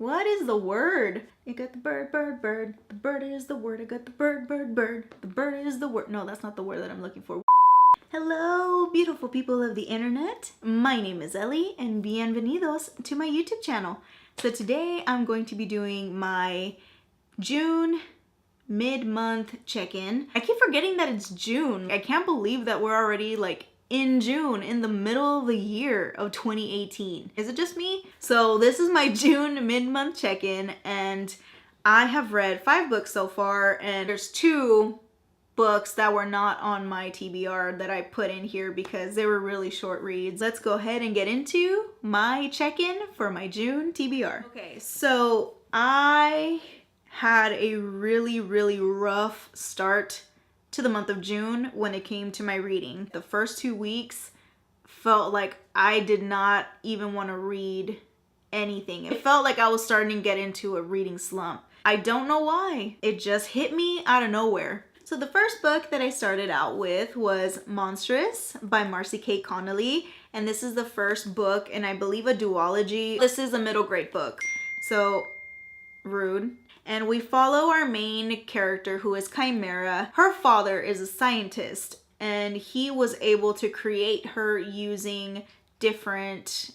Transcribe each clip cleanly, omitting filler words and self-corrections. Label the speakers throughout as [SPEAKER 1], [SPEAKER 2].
[SPEAKER 1] What is the word? You got the bird, bird, bird. The bird is the word. I got the bird, bird, bird. The bird is the word. No, that's not the word that I'm looking for. Hello, beautiful people of the internet. My name is Ellie and bienvenidos to my YouTube channel. So today I'm going to be doing my June mid-month check-in. I keep forgetting that it's June. I can't believe that we're already like in June, in the middle of the year of 2018. Is it just me? So this is my June mid-month check-in, and I have read 5 books so far, and there's 2 books that were not on my TBR that I put in here because they were really short reads. Let's go ahead and get into my check-in for my June TBR. Okay, so I had a really rough start to the month of June when it came to my reading. The first 2 weeks felt like I did not even want to read anything. It felt like I was starting to get into a reading slump. I don't know why. It just hit me out of nowhere. So the first book that I started out with was Monstrous by Marcy Connolly, and this is the first book in, I believe, a duology. This is a middle grade book, so rude. And we follow our main character, who is Chimera. Her father is a scientist, and he was able to create her using different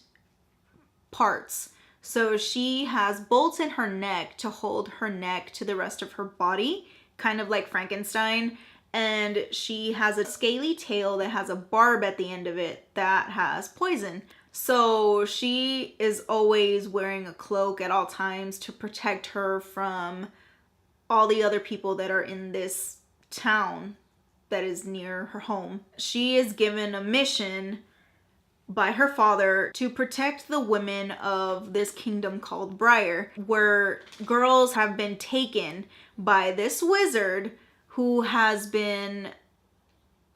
[SPEAKER 1] parts. So she has bolts in her neck to hold her neck to the rest of her body, kind of like Frankenstein. And she has a scaly tail that has a barb at the end of it that has poison. So she is always wearing a cloak at all times to protect her from all the other people that are in this town that is near her home. She is given a mission by her father to protect the women of this kingdom called Briar, where girls have been taken by this wizard who has been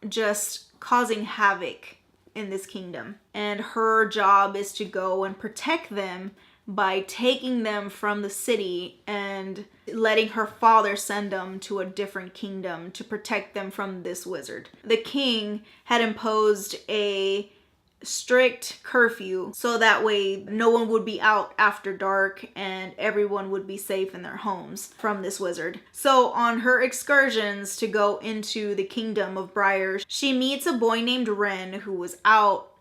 [SPEAKER 1] just causing havoc in this kingdom. And her job is to go and protect them by taking them from the city and letting her father send them to a different kingdom to protect them from this wizard. The king had imposed a strict curfew so that way no one would be out after dark and everyone would be safe in their homes from this wizard. So on her excursions to go into the kingdom of Briar, she meets a boy named Wren who was out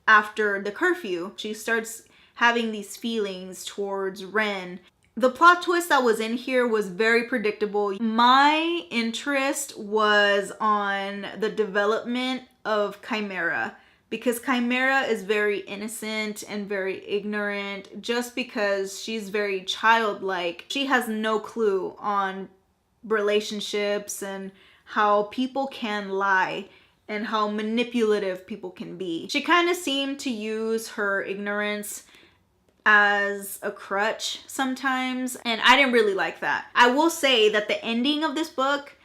[SPEAKER 1] after the curfew. She starts having these feelings towards Wren. The plot twist that was in here was very predictable. My interest was on the development of Chimera, because Chimera is very innocent and very ignorant just because she's very childlike. She has no clue on relationships and how people can lie and how manipulative people can be. She kind of seemed to use her ignorance as a crutch sometimes, and I didn't really like that. I will say that the ending of this book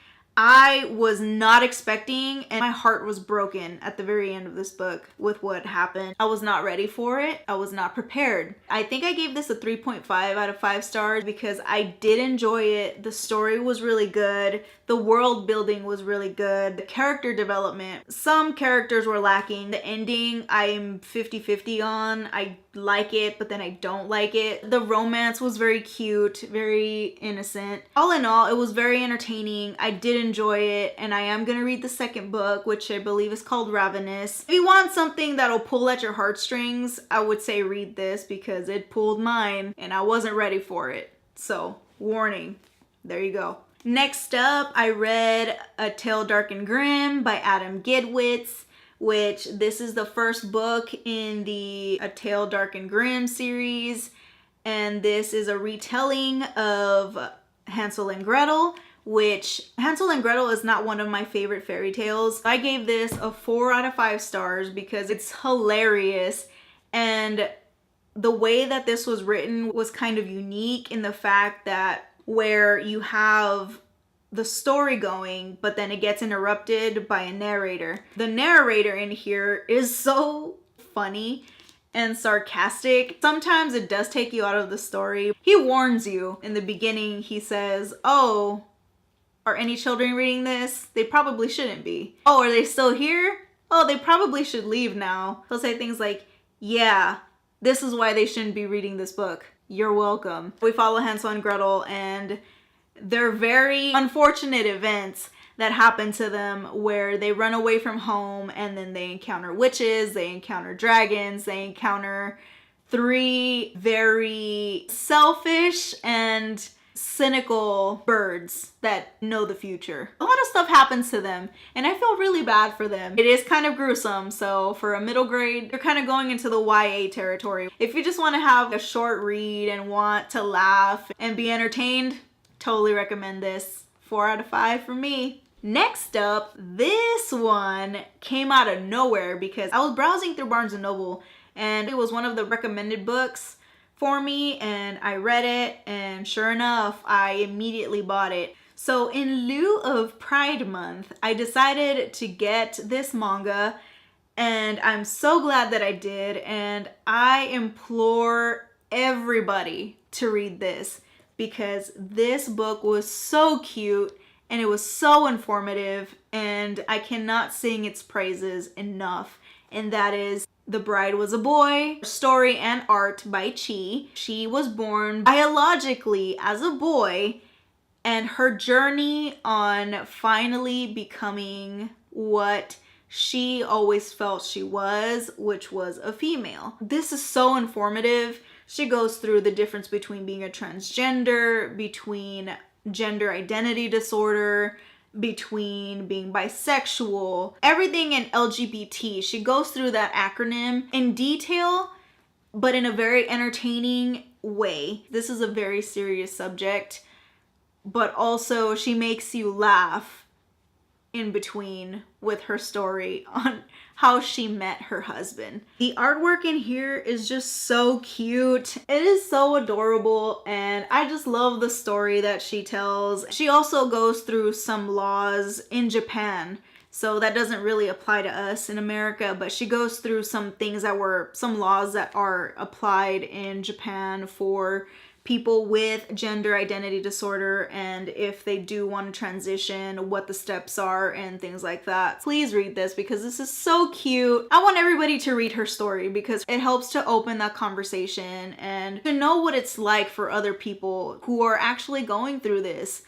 [SPEAKER 1] I was not expecting, and my heart was broken at the very end of this book with what happened. I was not ready for it. I was not prepared. I think I gave this a 3.5 out of 5 stars because I did enjoy it. The story was really good. The world building was really good. The character development, some characters were lacking. The ending, I'm 50-50 on. I like it, but then I don't like it. The romance was very cute, very innocent. All in all, it was very entertaining. I did enjoy it, and I am gonna read the second book, which I believe is called Ravenous. If you want something that'll pull at your heartstrings, I would say read this because it pulled mine and I wasn't ready for it. So, warning. There you go. Next up, I read A Tale Dark and Grim by Gidwitz, which this is the first book in the A Tale Dark and Grim series, and this is a retelling of Hansel and Gretel, which Hansel and Gretel is not one of my favorite fairy tales. I gave this a 4 out of 5 stars because it's hilarious, and the way that this was written was kind of unique in the fact that where you have the story going, but then it gets interrupted by a narrator. The narrator in here is so funny and sarcastic. Sometimes it does take you out of the story. He warns you in the beginning. He says, oh, are any children reading this? They probably shouldn't be. Oh, are they still here? Oh, they probably should leave now. He'll say things like, yeah, this is why they shouldn't be reading this book. You're welcome. We follow Hansel and Gretel and their very unfortunate events that happen to them where they run away from home and then they encounter witches, they encounter dragons, they encounter 3 very selfish and cynical birds that know the future. A lot of stuff happens to them and I feel really bad for them. It is kind of gruesome, so for a middle grade, you're kind of going into the YA territory. If you just want to have a short read and want to laugh and be entertained, totally recommend this. 4 out of 5 for me. Next up, this one came out of nowhere because I was browsing through Barnes & Noble and it was one of the recommended books for me and I read it and sure enough, I immediately bought it. So in lieu of Pride Month, I decided to get this manga and I'm so glad that I did, and I implore everybody to read this because this book was so cute and it was so informative and I cannot sing its praises enough. And that is The Bride Was a Boy, story and art by Chii. She was born biologically as a boy and her journey on finally becoming what she always felt she was, which was a female. This is so informative. She goes through the difference between being a transgender, between gender identity disorder, between being bisexual, everything in LGBT. She goes through that acronym in detail, but in a very entertaining way. This is a very serious subject, but also she makes you laugh in between with her story on how she met her husband. The artwork in here is just so cute. It is so adorable and I just love the story that she tells. She also goes through some laws in Japan, so that doesn't really apply to us in America, but she goes through some things that were, some laws that are applied in Japan for people with gender identity disorder, and if they do want to transition, what the steps are and things like that. Please read this because this is so cute. I want everybody to read her story because it helps to open that conversation and to know what it's like for other people who are actually going through this,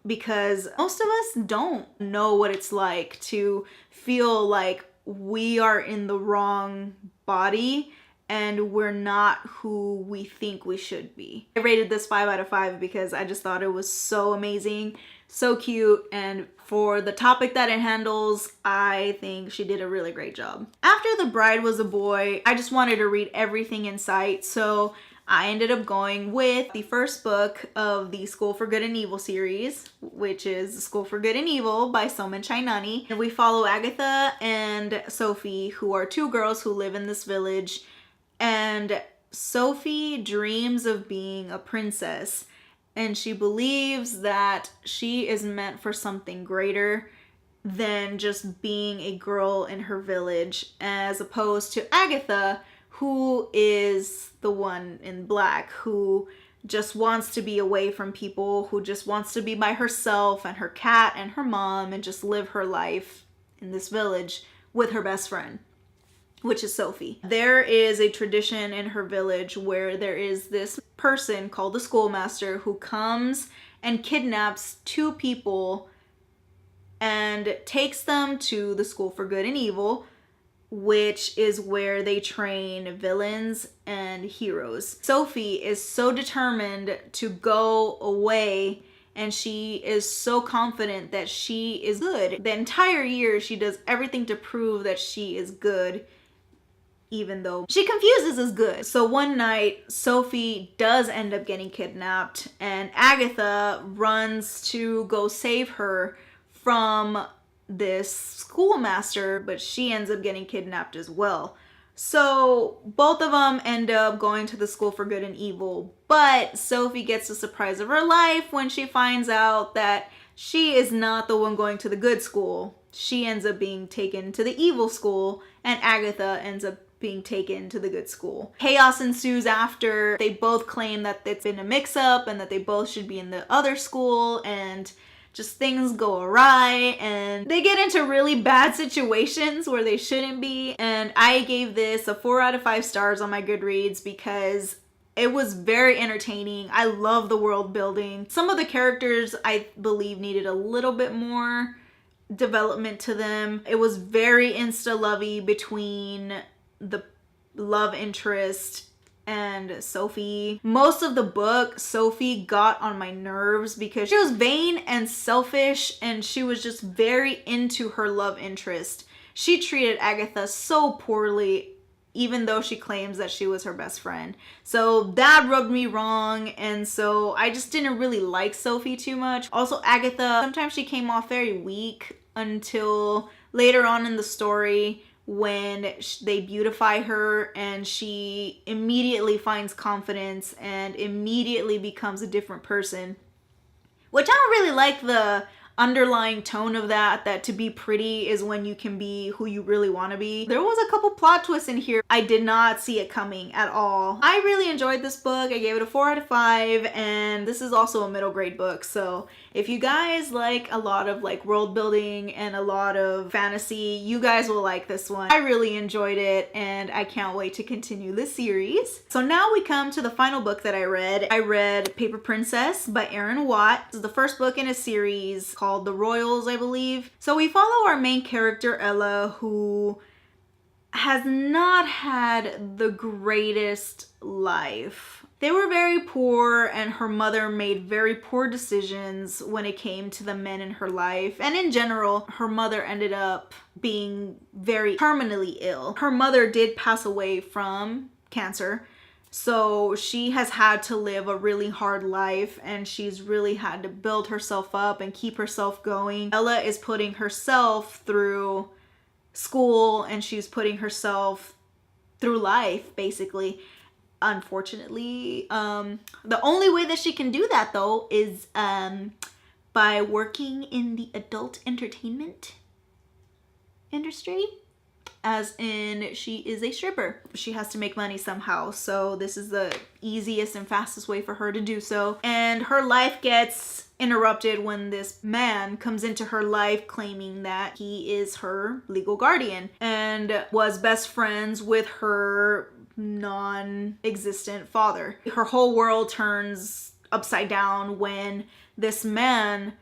[SPEAKER 1] because most of us don't know what it's like to feel like we are in the wrong body and we're not who we think we should be. I rated this 5 out of 5 because I just thought it was so amazing, so cute, and for the topic that it handles, I think she did a really great job. After The Bride Was a Boy, I just wanted to read everything in sight, so I ended up going with the first book of the School for Good and Evil series, which is School for Good and Evil by Soman Chainani. And we follow Agatha and Sophie, who are 2 girls who live in this village. And Sophie dreams of being a princess, and she believes that she is meant for something greater than just being a girl in her village, as opposed to Agatha, who is the one in black, who just wants to be away from people, who just wants to be by herself and her cat and her mom and just live her life in this village with her best friend, which is Sophie. There is a tradition in her village where there is this person called the schoolmaster who comes and kidnaps 2 people and takes them to the School for Good and Evil, which is where they train villains and heroes. Sophie is so determined to go away and she is so confident that she is good. The entire year she does everything to prove that she is good, even though she confuses as good. So one night, Sophie does end up getting kidnapped and Agatha runs to go save her from this schoolmaster, but she ends up getting kidnapped as well. So both of them end up going to the School for Good and Evil, but Sophie gets the surprise of her life when she finds out that she is not the one going to the good school. She ends up being taken to the evil school and Agatha ends up being taken to the good school. Chaos ensues after. They both claim that it's been a mix-up and that they both should be in the other school, and just things go awry and they get into really bad situations where they shouldn't be. And I gave this a 4 out of 5 stars on my Goodreads because It was very entertaining. I love the world building. Some of the characters I believe needed a little bit more development to them. It was very insta-lovey between the love interest and Sophie. Most of the book, Sophie got on my nerves because she was vain and selfish, and she was just very into her love interest. She treated Agatha so poorly, even though she claims that she was her best friend. So that rubbed me wrong, and so I just didn't really like Sophie too much. Also, Agatha, sometimes she came off very weak until later on in the story when they beautify her and she immediately finds confidence and immediately becomes a different person. Which I don't really like the underlying tone of that to be pretty is when you can be who you really want to be. There was a couple plot twists in here. I did not see it coming at all. I really enjoyed this book. I gave it a 4 out of 5, and this is also a middle grade book. So if you guys like a lot of like world building and a lot of fantasy, you guys will like this one. I really enjoyed it, and I can't wait to continue this series. So now we come to the final book that I read. I read Paper Princess by Aaron Watt. This is the first book in a series called The Royals, I believe. So we follow our main character, Ella, who has not had the greatest life. They were very poor, and her mother made very poor decisions when it came to the men in her life. And in general, her mother ended up being very terminally ill. Her mother did pass away from cancer. So she has had to live a really hard life, and she's really had to build herself up and keep herself going. Ella is putting herself through school, and she's putting herself through life, basically. Unfortunately, the only way that she can do that though is by working in the adult entertainment industry. As in, she is a stripper. She has to make money somehow, so this is the easiest and fastest way for her to do so. And her life gets interrupted when this man comes into her life claiming that he is her legal guardian and was best friends with her non-existent father. Her whole world turns upside down when this man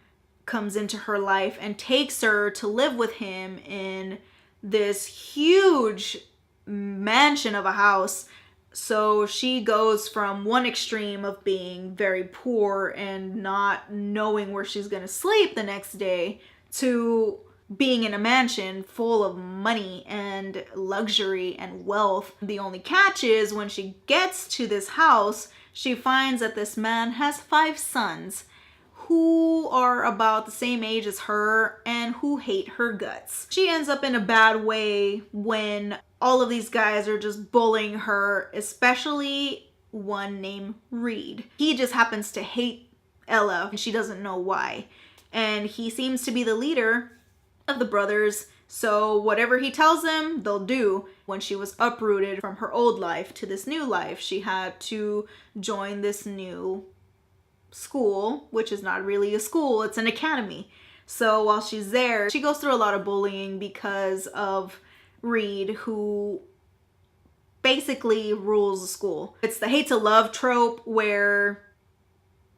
[SPEAKER 1] comes into her life and takes her to live with him in this huge mansion of a house. So she goes from one extreme of being very poor and not knowing where she's gonna sleep the next day to being in a mansion full of money and luxury and wealth. The only catch is when she gets to this house, she finds that this man has 5 sons who are about the same age as her and who hate her guts. She ends up in a bad way when all of these guys are just bullying her, especially one named Reed. He just happens to hate Ella and she doesn't know why. And he seems to be the leader of the brothers, so whatever he tells them, they'll do. When she was uprooted from her old life to this new life, she had to join this new school, which is not really a school, it's an academy. So while she's there, she goes through a lot of bullying because of Reed, who basically rules the school. It's the hate to love trope where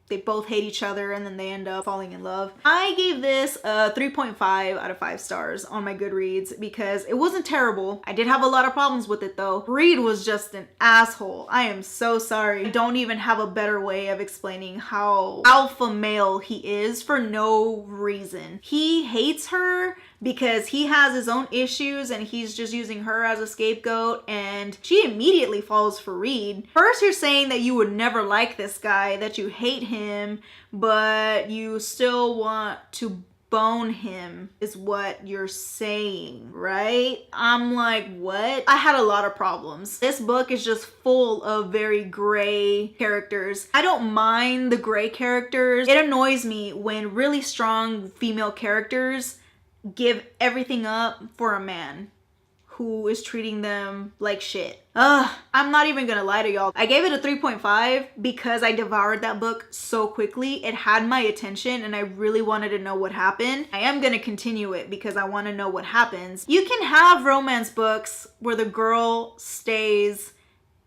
[SPEAKER 1] they both hate each other and then they end up falling in love. I gave this a 3.5 out of 5 stars on my Goodreads because it wasn't terrible. I did have a lot of problems with it though. Reed was just an asshole. I am so sorry. I don't even have a better way of explaining how alpha male he is for no reason. He hates her because he has his own issues and he's just using her as a scapegoat, and she immediately falls for Reed. First you're saying that you would never like this guy, that you hate him, but you still want to bone him is what you're saying, right? I'm like, what? I had a lot of problems. This book is just full of very gray characters. I don't mind the gray characters. It annoys me when really strong female characters give everything up for a man who is treating them like shit. I'm not even gonna lie to y'all. I gave it a 3.5 because I devoured that book so quickly. It had my attention and I really wanted to know what happened. I am gonna continue it because I want to know what happens. You can have romance books where the girl stays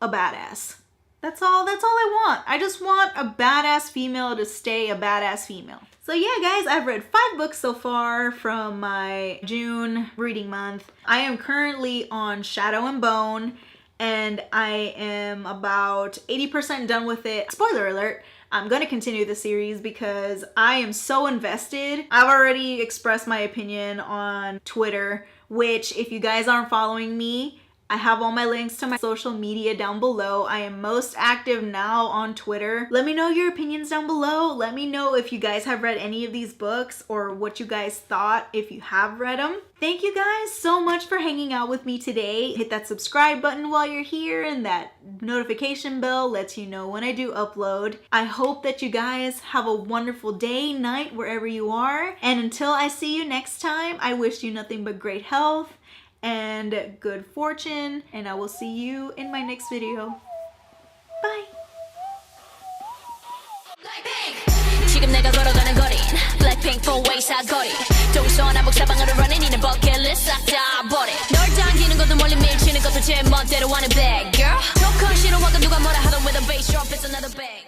[SPEAKER 1] a badass. That's all I want. I just want a badass female to stay a badass female. So yeah, guys, I've read 5 books so far from my June reading month. I am currently on Shadow and Bone, and I am about 80% done with it. Spoiler alert, I'm gonna continue the series because I am so invested. I've already expressed my opinion on Twitter, which if you guys aren't following me, I have all my links to my social media down below. I am most active now on Twitter. Let me know your opinions down below. Let me know if you guys have read any of these books or what you guys thought if you have read them. Thank you guys so much for hanging out with me today. Hit that subscribe button while you're here, and that notification bell lets you know when I do upload. I hope that you guys have a wonderful day, night, wherever you are. And until I see you next time, I wish you nothing but great health and good fortune, and I will see you in my next video. Bye. 지금 내가 걸어가는 거린 Blackpink four-way 사거리 동서남북 사방으로 running 이는 버킷리스트 싹 다 버려 널 당기는 것도 멀리 밀치는 것도 제 멋대로 하는 bad girl 조건 싫어하고 누가 뭐라 하던 with a bass drop it's another bang